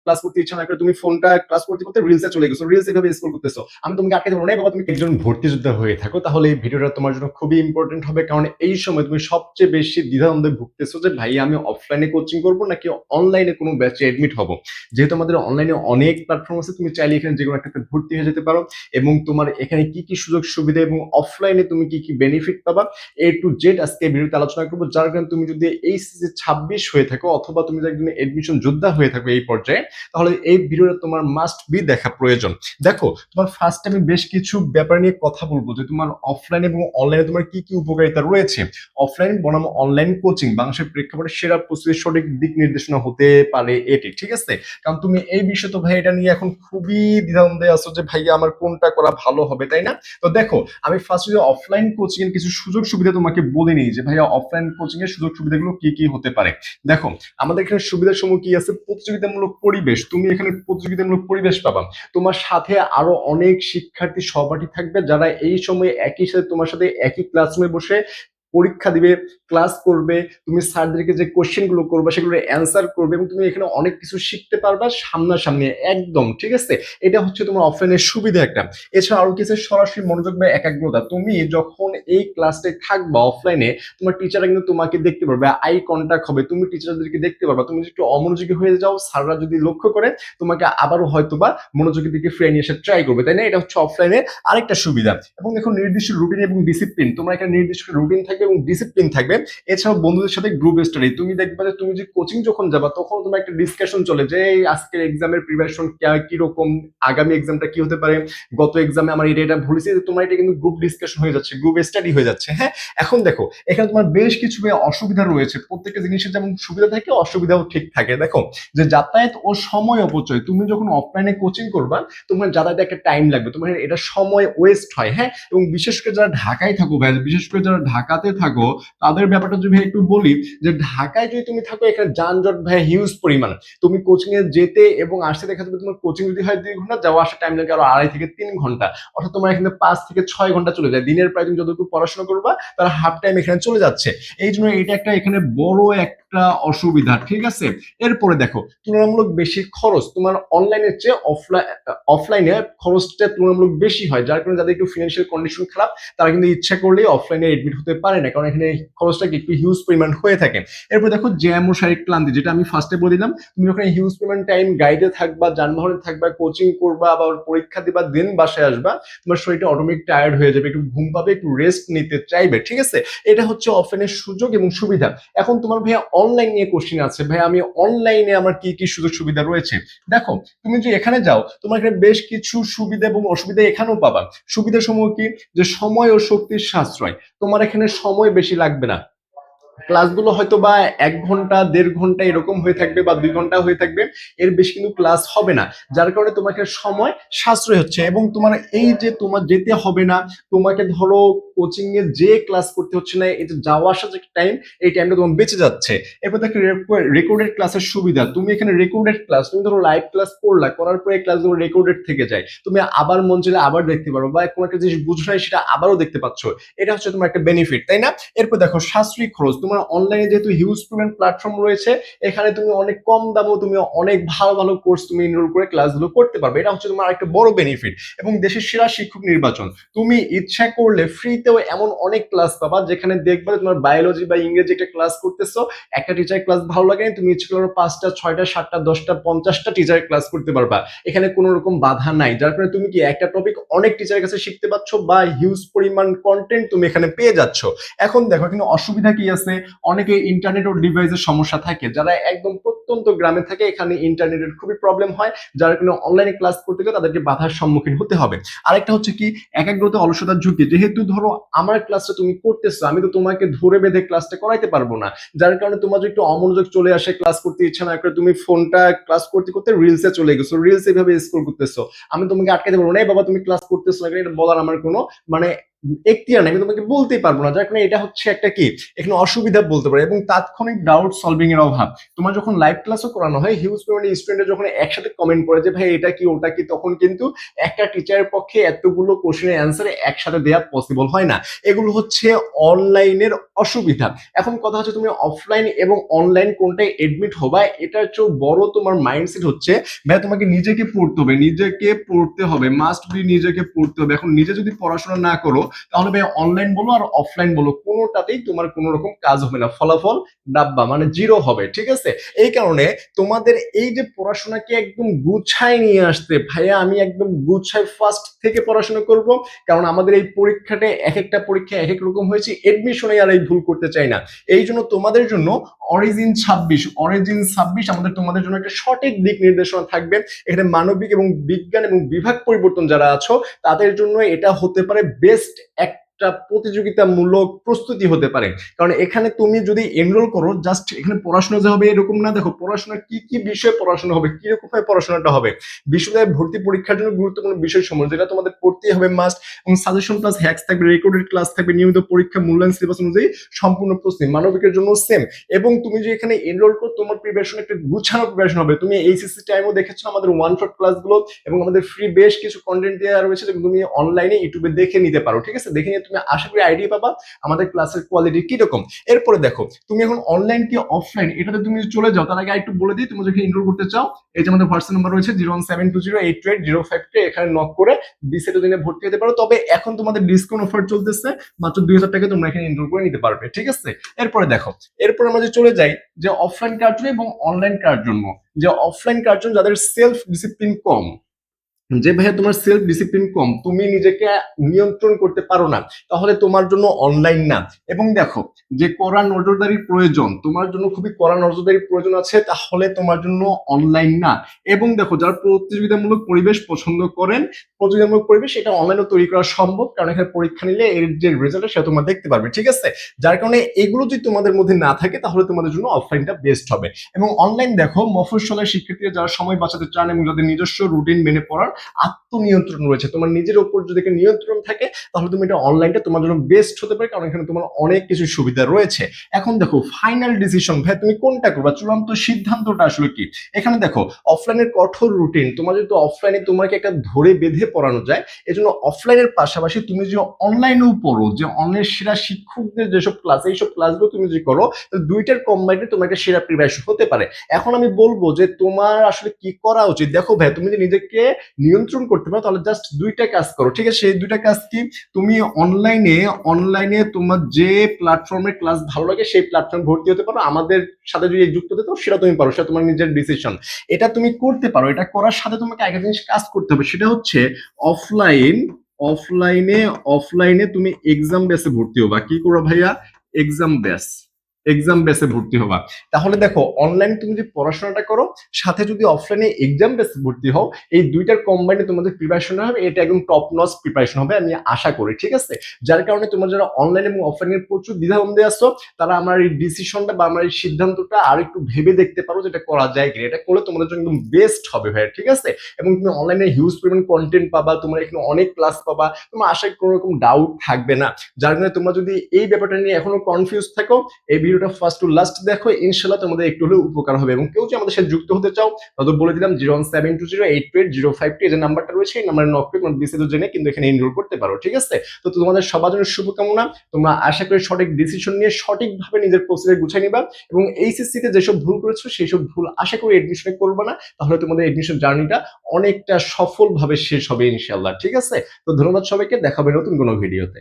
Class করতে ইচ্ছা না করে তুমি ফোনটা ক্লাস করতে করতে রিলসে চলে গেছো, রিলস এভাবে স্ক্রল করতেছো। আমি তোমাকে আটকাতে পারবো না, বাবা তুমি একজন ভর্তি যোদ্ধা হয়ে থাকো তাহলে এই ভিডিওটা তোমার জন্য খুবই ইম্পর্টেন্ট হবে, কারণ এই সময় তুমি সবচেয়ে বেশি দ্বিধাদ্বন্দ্বে ভুগতেছো যে ভাই আমি অফলাইনে কোচিং করবো নাকি অনলাইনে কোনো ব্যাচে এডমিট হবো। যেহেতু আমাদের অনলাইনে অনেক প্ল্যাটফর্ম আছে, তুমি চাইলে এখানে যে কোনো একটাতে ভর্তি হয়ে যেতে পারো এবং তোমার এখানে কি কি সুযোগ সুবিধা এবং অফলাইনে তুমি কি কি বেনিফিট পাবা A to Z আজকে এই ভিডিওতে আলোচনা করবো। যার কারণে তুমি যদি এই সিসি 26 হয়ে থাকো অথবা তুমি যদি একজন এডমিশন যোদ্ধা হয়ে থাকো এই পর্যায়ে, তাহলে এই ভিডিওটা তোমার মাস্ট বি দেখা প্রয়োজন। দেখো, তোমার ফার্স্ট আমি বেশ কিছু ব্যাপার নিয়ে কথা বলবো যে তোমার অফলাইন এবং অনলাইনে তোমার কি কি উপকারিতা রয়েছে। অফলাইন বনাম অনলাইন কোচিং বাংলাদেশের প্রেক্ষাপটে সেরা প্রস্তুতির সঠিক দিক নির্দেশনা হতে পারে এটি, ঠিক আছে? কারণ তুমি এই বিষয়ে তো ভাই এটা নিয়ে এখন খুবই দ্বিধাদ্বন্দ্বে আছো যে ভাই আমার কোনটা করা ভালো হবে, তাই না? তো দেখো, আমি ফার্স্ট যদি অফলাইন কোচিং এর কিছু সুযোগ সুবিধা তোমাকে বলে নিই যে ভাইয়া অফলাইন কোচিং এর সুযোগ সুবিধাগুলো কি কি হতে পারে। দেখো, আমাদের এখানে সুবিধার সমূহ কি আছে, প্রতিযোগিতামূলক পরিবেশ, তুমি এখানে প্রতিযোগিতামূলক পরিবেশ পাবা। তোমার সাথে আরো অনেক শিক্ষার্থী সহপাঠী থাকবে যারা এই সময়ে একই সাথে তোমার সাথে একই ক্লাসরুমে বসে পরীক্ষা দিবে, ক্লাস করবে, তুমি স্যারদেরকে যে কোশ্চেন গুলো করবে সেগুলো অ্যান্সার করবে এবং তুমি এখানে অনেক কিছু শিখতে পারবা সামনাসামনি একদম, ঠিক আছে? এটা হচ্ছে তোমার অফলাইনের সুবিধা একটা। এছাড়া আরো কিছু সরাসরি মনোযোগ বা একাগ্রতা, তুমি যখন এই ক্লাসে থাকবা অফলাইনে তোমার টিচাররা কিন্তু তোমাকে দেখতে পারবে, আই কন্টাক্ট হবে, তুমি টিচারদেরকে দেখতে পারবা। তুমি যদি একটু অমনোযোগী হয়ে যাও, স্যাররা যদি লক্ষ্য করে তোমাকে আবারও হয়তোবা মনোযোগের দিকে ফিরে নিয়ে এসে ট্রাই করবে, তাই না? এটা হচ্ছে অফলাইনের আরেকটা সুবিধা। এবং দেখো, নির্দিষ্ট রুটিন এবং ডিসিপ্লিন, তোমার এখানে নির্দিষ্ট রুটিন থাকবে এবং ডিসিপ্লিন থাকবে। এছাড়াও বন্ধুদের সাথে গ্রুপ স্টাডি, তুমি দেখবে যে তুমি যে কোচিং যখন যাবা তখন তোমার একটা ডিসকাশন চলে যে এই আজকের এক্সামের প্রিপারেশন কিরকম, আগামী এক্সামটা কি হতে পারে, গত এক্সামে আমার এটা ভুলেছি, তোমার এটা কিন্তু গ্রুপ ডিসকাশন হয়ে যাচ্ছে, গ্রুপ স্টাডি হয়ে যাচ্ছে। হ্যাঁ, এখন দেখো এখানে তোমার বেশ কিছু অসুবিধা রয়েছে, প্রত্যেকটা জিনিসের যেমন সুবিধা থাকে অসুবিধাও ঠিক থাকে। দেখো, যে যাতায়াত ও সময় অপচয়, তুমি যখন অফলাইনে কোচিং করবা তোমার যাতায়াতে একটা টাইম লাগবে, তোমার এটা সময় ওয়েস্ট হয়। হ্যাঁ, এবং বিশেষ করে যারা ঢাকায় থাকো ভাই, বিশেষ করে যারা ঢাকাতে থাকো তাদের ব্যাপারটা যদি ভাই একটু বলি, যে ঢাকায় যদি তুমি থাকো এখানে যানজট ভাই হিউজ পরিমাণ। তুমি কোচিং এ যেতে এবং আসতে দেখা যাবে তোমার কোচিং যদি হয় 2 ঘন্টা, যাওয়া আসার টাইম লাগে আরো 2.5 থেকে 3 ঘন্টা, অর্থাৎ তোমার এখানে 5 থেকে 6 ঘন্টা চলে যায় দিনের প্রায়। তুমি যতটুকু পড়াশোনা করবা তার হাফ টাইম এখানে চলে যাচ্ছে। এই জন্য এটা একটা এখানে বড় একটা অসুবিধা, ঠিক আছে? এরপরে দেখো, তুলনামূলক বেশি খরচ, তোমার অনলাইনের চেয়ে অফলাইনে খরচটা তুলনামূলক বেশি হয়, যার কারণে যাদের একটু ফিনান্সিয়াল কন্ডিশন খারাপ তারা কিন্তু ইচ্ছা করলেই অফলাইনে এডমিট হতে পারে না, কারণ এখানে খরচটা একটু হিউজ পরিমাণ হয়ে থাকে। এরপর দেখো, জ্যাম ও শারীরিক ক্লান্তি, যেটা আমি ফার্স্টে বলে দিলাম, তুমি ওখানে হিউজ পরিমাণ টাইম গাইডে থাকবা, যানবাহনে থাকবা, কোচিং করবা, আবার পরীক্ষা দিবা, দেন বাসায় আসবা, তোমার শরীরটা অটোমেটিক টায়ার্ড হয়ে যাবে, একটু ঘুম পাবে, একটু রেস্ট নিতে চাইবে, ঠিক আছে? এটা হচ্ছে অফলাইনের সুযোগ এবং সুবিধা। এখন তোমার ভাইয়া অনলাইন নিয়ে কোশ্চিন আছে, ভাই আমি অনলাইনে আমার কি কি সুযোগ সুবিধা রয়েছে। দেখো, তুমি যদি এখানে যাও তোমার এখানে বেশ কিছু সুবিধা এবং অসুবিধা এখানেও পাবা। সুবিধা সমূহ কি, যে সময় ও শক্তির সাশ্রয়, তোমার এখানে সময় বেশি লাগবে না, ক্লাসগুলো হয়তো বা 1 ঘন্টা 1.5 ঘন্টা এরকম হয়ে থাকবে বা 2 ঘন্টা হয়ে থাকবে, এর বেশি কিন্তু ক্লাস হবে না, যার কারণে তোমাকে সময় সাশ্রয় হচ্ছে এবং তোমার এই যে তোমার যেতে হবে না, তোমাকে ধরো কোচিং এ যে ক্লাস করতে হচ্ছে না, এই যে যাওয়া আসা যে টাইম, এই টাইমটা তোমার বেঁচে যাচ্ছে। এরপর দেখো, রেকর্ডেড ক্লাসের সুবিধা, তুমি এখানে রেকর্ডেড ক্লাস, তুমি ধরো লাইভ ক্লাস করলা, করার পরে ক্লাসগুলো রেকর্ডেড থেকে যায়, তুমি আবার মন চাইলে আবার দেখতে পারো, বা কোনো একটা জিনিস বুঝো নাই সেটা আবারও দেখতে পাচ্ছ। এটা হচ্ছে তোমার একটা বেনিফিট, তাই না? এরপর দেখো, সাশ্রয়ী খরচ, তোমার অনলাইনে যেহেতু হিউজ পরিমাণ প্ল্যাটফর্ম রয়েছে, এখানে তুমি অনেক কম দামেও তুমি অনেক ভালো ভালো কোর্স তুমি এনরোল করে ক্লাসগুলো করতে পারবে, এটা হচ্ছে তোমার একটা বড় বেনিফিট। এবং দেশের সেরা শিক্ষক নির্বাচন, তুমি ইচ্ছা করলে ফ্রিতেও এমন অনেক ক্লাস পাবা যেখানে দেখবে তোমার বায়োলজি বা ইংরেজি একটা ক্লাস করতেছো, একটা টিচার ক্লাস ভালো লাগে, তুমি ইচ্ছা করলে 5টা 6টা 7টা 10টা 50টা টিচারের ক্লাস করতে পারবা, এখানে কোনো রকম বাধা নাই, যার কারণে তুমি কি একটা টপিক অনেক টিচারের কাছে শিখতে পাচ্ছ বা হিউজ পরিমাণ কন্টেন্ট তুমি এখানে পেয়ে যাচ্ছ। এখন দেখো, এখানে অসুবিধা কি আছে, অনেকে ইন্টারনেট ও ডিভাইসের সমস্যা থাকে, যারা একদম প্রত্যন্ত গ্রামে থাকে এখানে ইন্টারনেটের খুবই প্রবলেম হয়, যার কারণে অনলাইনে ক্লাস করতে গেলে তাদেরকে বাধার সম্মুখীন হতে হবে। আরেকটা হচ্ছে কি, একাগ্রতা অলসতার ঝুঁকি, যেহেতু ধরো আমার ক্লাসটা তুমি করতেছো, আমি তো তোমাকে ধরে বেঁধে ক্লাসটা করাইতে পারবো না, যার কারণে তোমার যদি একটু অমনোযোগ চলে আসে, ক্লাস করতে ইচ্ছা না করে তুমি ফোনটা ক্লাস করতে করতে রিলসে চলে গেছো, রিলস এভাবে স্ক্রল করতেছো, আমি তোমাকে আটকাতে পারবো না, এই বাবা তুমি ক্লাস করতেছো না, এটা বলার আমার কোনো মানে এখতিয়ার নাই, আমি তোমাকে বলতেই পারবো না। যার কারণে এটা হচ্ছে একটা কি, এখানে অসুবিধা বলতে পারে। এবং তাৎক্ষণিক ডাউট সলভিং এর অভাব। তোমার যখন লাইভ ক্লাসও করানো হয়, হিউজ পরিমাণে স্টুডেন্ট যখন একসাথে কমেন্ট করে যে ভাই এটা কি ওটা কি, তখন কিন্তু একটা টিচারের পক্ষে এতগুলো কোশ্চেনের অ্যান্সার একসাথে দেওয়া পসিবল হয় না। এগুলো হচ্ছে অনলাইনের অসুবিধা। এখন কথা হচ্ছে তুমি অফলাইন এবং অনলাইন কোনটায় এডমিট হবা, এটার চেয়েও বড় তোমার মাইন্ডসেট হচ্ছে ভাই তোমাকে নিজেকে পড়তে হবে, নিজেকে পড়তে হবে, মাস্ট বি নিজেকে পড়তে হবে। এখন নিজে যদি পড়াশোনা না করো, তাহলে ভাই অনলাইন বলো আর অফলাইন বলো, কোনোটাতেই তোমার কোনো রকম কাজ হবে না, ফলাফল ডাব্বা মানে জিরো হবে, ঠিক আছে? এই কারণে তোমাদের এই যে পড়াশোনাকে একদম গুছায় নিয়ে আসতে, ভাইয়া আমি একদম গুছায় ফার্স্ট থেকে পড়াশোনা করব। কারণ আমাদের এই পরীক্ষাটা এক একটা পরীক্ষা এক এক রকম হয়েছে, এডমিশনে আর এই ভুল করতে চাই না। এই জন্য তোমাদের জন্য অরিজিন 26 আমাদের তোমাদের জন্য একটা সঠিক দিক নির্দেশনা থাকবে। এখানে মানবিক এবং বিজ্ঞান এবং বিভাগ পরিবর্তন যারা আছো, তাদের জন্য এটা হতে পারে বেস্ট একটা প্রতিযোগিতামূলক প্রস্তুতি হতে পারে। কারণ এখানে তুমি যদি এনরোল করো, জাস্ট এখানে পড়াশোনা যে হবে এরকম না। দেখো পড়াশোনা কি কি বিষয়ে পড়াশোনা হবে, কিরকম ভাবে পড়াশোনাটা হবে, বিশ্ববিদ্যালয়ে ভর্তি পরীক্ষার জন্য গুরুত্বপূর্ণ বিষয় সমূহ যেটা তোমাদের পড়তেই হবে মাস্ট। এবং সাজেশন প্লাস হ্যাক্স থাকবে, রেকর্ডেড ক্লাস থাকবে, নিয়মিত পরীক্ষা মূল্যায়ন সিলেবাস অনুযায়ী সম্পূর্ণ প্রস্তুতি। মানবিকের জন্য সেম। এবং তুমি যে এখানে এনরোল করো, তোমার প্রিপারেশন একটা গুছানো প্রিপারেশন হবে। তুমি এইচএসসি টাইমও দেখেছো আমাদের ওয়ান শট ক্লাসগুলো, এবং আমাদের ফ্রি বেশ কিছু কন্টেন্ট দেওয়া রয়েছে যেগুলো তুমি অনলাইনে ইউটিউবে দেখে নিতে পারো, ঠিক আছে? দেখে নিয়ে তুমি আশা করি আইডিয়া পাবা আমাদের ক্লাসের কোয়ালিটি কিরকম। এরপরে দেখো তুমি এখন অনলাইন কি অফলাইন এটাতে তুমি চলে যাও, তার আগে একটু বলে দিই, তুমি যখন এনরোল করতে চাও, এই যে আমাদের হোয়াটসঅ্যাপ নাম্বার রয়েছে 01720828052, এখানে নক করে বিসিএ দিনে ভর্তি হতে পারো। তবে এখন তোমাদের ডিসকাউন্ট অফার চলতেছে, মাত্র 2000 টাকা তোমরা এখানে এনরোল করে নিতে পারবে, ঠিক আছে? এরপরে দেখো, এরপর আমরা যে চলে যাই যে অফলাইন কার জন্য এবং অনলাইন কার জন্য। যে অফলাইন কার জন্য যাদের সেলফ ডিসিপ্লিন কম, যে ভাইয়া তোমার সেলফ ডিসিপ্লিন কম, তুমি নিজেকে নিয়ন্ত্রণ করতে পারো না, তাহলে তোমার জন্য অনলাইন না। এবং দেখো যে কড়া নজরদারির প্রয়োজন, তোমার জন্য খুবই কড়া নজরদারির প্রয়োজন আছে, তাহলে তোমার জন্য অনলাইন না। এবং দেখো যারা প্রতিযোগিতামূলক পরিবেশ পছন্দ করেন, প্রতিযোগিতামূলক পরিবেশ এটা অনলাইনে তৈরি করা সম্ভব, কারণ এখানে পরীক্ষা নিলে এর যে রেজাল্ট সেটা তোমরা দেখতে পারবে, ঠিক আছে? যার কারণে এগুলো যদি তোমাদের মধ্যে না থাকে, তাহলে তোমাদের জন্য অফলাইনটা বেস্ট হবে। এবং অনলাইন দেখো মফস্বলের শিক্ষার্থীরা যারা সময় বাঁচাতে চান এবং যাদের নিজস্ব রুটিন মেনে পড়ার আত্মনিয়ন্ত্রণ রয়েছে, তোমার নিজের উপর যদি নিয়ন্ত্রণ থাকে, তাহলে তুমি এটা অনলাইনটা তোমার জন্য বেস্ট হতে পারে, কারণ এখানে তোমার অনেক কিছু সুবিধা রয়েছে। এখন দেখো ফাইনাল ডিসিশন, ভাই তুমি কোনটা করবা, চূড়ান্ত সিদ্ধান্তটা আসলে কি? এখানে দেখো অফলাইনের কঠোর রুটিন, তোমার যদি অফলাইনে তোমাকে একটা ধরে বেঁধে পড়ানো যায়, এজন্য অফলাইনের পাশাপাশি তুমি যে অনলাইনেও পড়ো, যে অনলাইন সেরা শিক্ষকদের যেসব ক্লাস, এইসব ক্লাসগুলো তুমি যে করো, দুইটার কম্বাইনে তোমার একটা সেরা প্রিপারেশন হতে পারে। এখন আমি বলবো যে তোমার আসলে কি করা উচিত। দেখো ভাই তুমি যে নিজেকে নিয়ন্ত্রণ করতে পারো, তাহলে জাস্ট দুইটা কাজ করো, ঠিক আছে? সেই দুইটা কাজ কি? তুমি অনলাইনে তোমার যে প্ল্যাটফর্মের ক্লাস ভালো লাগে সেই প্ল্যাটফর্মে ভর্তি হতে পারো, আমাদের সাথে যদি যুক্ত হতে পারো সেটা তুমি পারো, সেটা তোমার নিজের ডিসিশন। এটা তুমি করতে পারো। এটা করার সাথে তোমাকে একটা জিনিস কাজ করতে হবে, সেটা হচ্ছে অফলাইন অফলাইনে অফলাইনে তুমি এক্সাম বেসে ভর্তি হবা। কি করো ভাইয়া? এক্সাম বেস, এক্সাম বেসে ভর্তি হবা। তাহলে দেখো অনলাইনে তুমি যদি পড়াশোনাটা করো, সাথে যদি অফলাইনে এক্সাম বেসে ভর্তি হও, এই দুইটার কম্বাইনে তোমাদের প্রিপারেশন হবে, এটা একদম টপ নচ প্রিপারেশন হবে আমি আশা করি, ঠিক আছে? যার কারণে তোমরা যারা অনলাইন এবং অফলাইনের প্রচুর দ্বিধাদ্বন্দ্বে আসছো, তারা আমার এই ডিসিশনটা বা আমার এই সিদ্ধান্তটা আর একটু ভেবে দেখতে পারো, যেটা করা যায় কিনা। এটা করলে তোমাদের জন্য একদম বেস্ট হবে ভাই, ঠিক আছে? এবং তুমি অনলাইনে হিউজ পরিমাণ কন্টেন্ট পাবা, তোমার এখানে অনেক ক্লাস পাবা, তোমার আশায় কোনো রকম ডাউট থাকবে না। যার কারণে তোমরা যদি এই ব্যাপারটা নিয়ে এখনো কনফিউজ থাকো, এই ভিডিওটা ফার্স্ট টু লাস্ট দেখো, ইনশাল্লাহ তোমাদের একটু হলেও উপকার হবে। এবং কেউ যদি আমাদের সাথে যুক্ত হতে চাও, তাদের বলে দিলাম 01720828052, এই যে নাম্বারটা রয়েছে, এই নাম্বারে নক করে তোমার বিস্তারিত জেনে কিন্তু এখানে এনরোল করতে পারো, ঠিক আছে? তো তোমাদের সবার জন্য শুভকামনা। তোমরা আশা করি সঠিক ডিসিশন নিয়ে সঠিকভাবে নিজের প্রসেসে গুছিয়ে নিবা, এবং এইচএসসি তে যেসব ভুল করেছো সেই সব ভুল আশা করি এডমিশনে করবে না, তাহলে তোমাদের এডমিশন জার্নিটা অনেকটা সফলভাবে শেষ হবে ইনশাল্লাহ, ঠিক আছে? তো ধন্যবাদ সবাইকে, দেখা হবে নতুন কোনো ভিডিওতে।